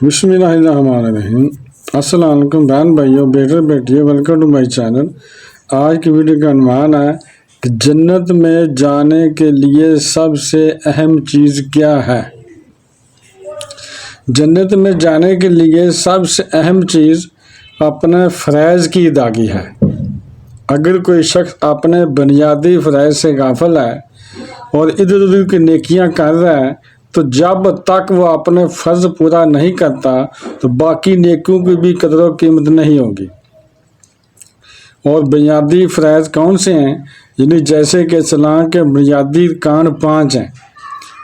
بسم اللہ الرحمن الرحیم۔ السلام علیکم بہن بھائیوں، بیٹے بیٹیوں، ویلکم ٹو مائی چینل۔ آج کی ویڈیو کا عنوان ہے کہ جنت میں جانے کے لیے سب سے اہم چیز کیا ہے۔ جنت میں جانے کے لیے سب سے اہم چیز اپنے فرائض کی ادائیگی ہے۔ اگر کوئی شخص اپنے بنیادی فرائض سے غافل ہے اور ادھر ادھر کی نیکیاں کر رہا ہے تو جب تک وہ اپنے فرض پورا نہیں کرتا تو باقی نیکیوں کی بھی قدر و قیمت نہیں ہوگی۔ اور بنیادی فرائض کون سے ہیں؟ یعنی جیسے کہ اسلام کے بنیادی ارکان 5 ہیں۔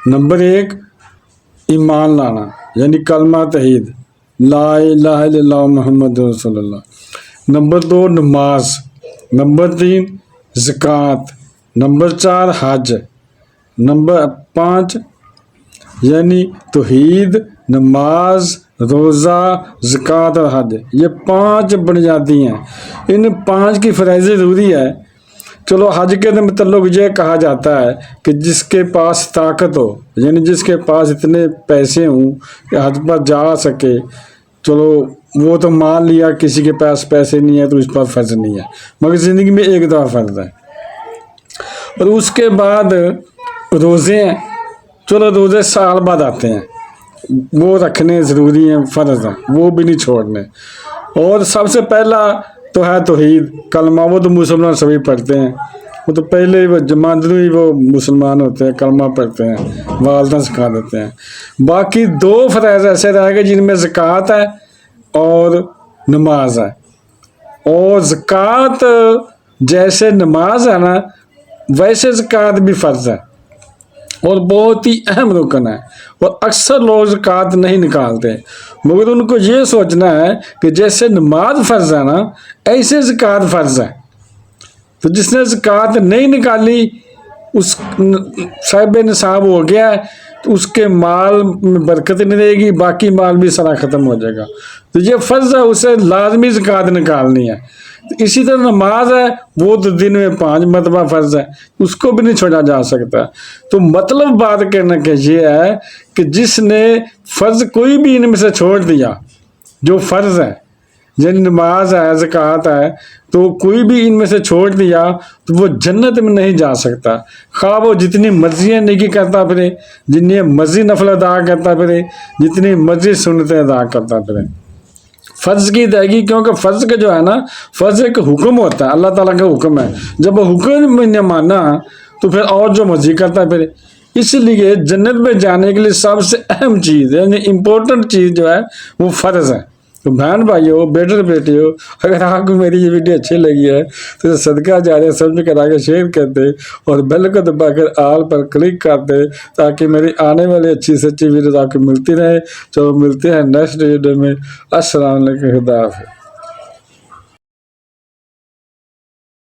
نمبر 1 ایمان لانا، یعنی کلمہ توحید، لا الہ الا اللہ محمد رسول اللہ۔ نمبر 2 نماز۔ نمبر 3 زکوٰۃ۔ نمبر 4 حج۔ نمبر 5 یعنی توحید، نماز، روزہ، زکوٰۃ اور حج، یہ 5 بنیادی ہیں۔ ان 5 کی فرائض ضروری ہے۔ چلو حج کے متعلق یہ کہا جاتا ہے کہ جس کے پاس طاقت ہو، یعنی جس کے پاس اتنے پیسے ہوں کہ حج پر جا سکے، چلو وہ تو مان لیا کسی کے پاس پیسے نہیں ہے تو اس پر فرض نہیں ہے، مگر زندگی میں ایک دفعہ فرض ہے۔ اور اس کے بعد روزے ہیں، چلو روزے سال بعد آتے ہیں، وہ رکھنے ضروری ہیں، فرض ہیں، وہ بھی نہیں چھوڑنے۔ اور سب سے پہلا تو ہے توحید، کلمہ، وہ تو مسلمان سبھی پڑھتے ہیں، وہ تو پہلے وہ جماعتوں ہی وہ مسلمان ہوتے ہیں، کلمہ پڑھتے ہیں، والدین سکھا دیتے ہیں۔ باقی 2 فرائض ایسے رہ گئے جن میں زکوٰۃ ہے اور نماز ہے۔ اور زکوٰۃ جیسے نماز ہے نا، ویسے زکوٰۃ بھی فرض ہے اور بہت ہی اہم رکن ہے، اور اکثر لوگ زکوٰۃ نہیں نکالتے، مگر ان کو یہ سوچنا ہے کہ جیسے نماز فرض ہے نا، ایسے زکوٰۃ فرض ہے۔ تو جس نے زکوٰۃ نہیں نکالی اس صاحب نصاب ہو گیا ہے، تو اس کے مال میں برکت نہیں رہے گی، باقی مال بھی سارا ختم ہو جائے گا۔ تو یہ فرض ہے، اسے لازمی زکوٰۃ نکالنی ہے۔ اسی طرح نماز ہے، وہ تو دن میں 5 مرتبہ فرض ہے، اس کو بھی نہیں چھوڑا جا سکتا۔ تو مطلب بات کرنے کا یہ ہے کہ جس نے فرض کوئی بھی ان میں سے چھوڑ دیا جو فرض ہے، یعنی نماز ہے، زکوٰۃ ہے، تو کوئی بھی ان میں سے چھوڑ دیا تو وہ جنت میں نہیں جا سکتا، خواہ وہ جتنی مرضی نیکی کرتا پھرے، جتنی مرضی نفل ادا کرتا پھرے، جتنی مرضی سنتیں ادا کرتا پھرے۔ فرض کی ادائیگی، کیونکہ فرض کا جو ہے نا، فرض ایک حکم ہوتا ہے، اللہ تعالیٰ کا حکم ہے، جب وہ حکم میں نے مانا تو پھر اور جو مرضی کرتا پھر۔ اس لیے جنت میں جانے کے لیے سب سے اہم چیز، یعنی امپورٹنٹ چیز جو ہے وہ فرض ہے۔ تو بہن بھائیو، بیٹے بیٹیو، اگر آپ کو میری یہ ویڈیو اچھی لگی ہے تو صدقہ جاریہ سب کرا کے شیئر کر دے اور بیل کو دبا کر آل پر کلک کر دے تاکہ میری آنے والی اچھی سے اچھی ویڈیوز آپ کو ملتی رہے۔ چلو ملتے ہیں نیکسٹ ویڈیو میں۔ السلام علیکم، خدا حافظ۔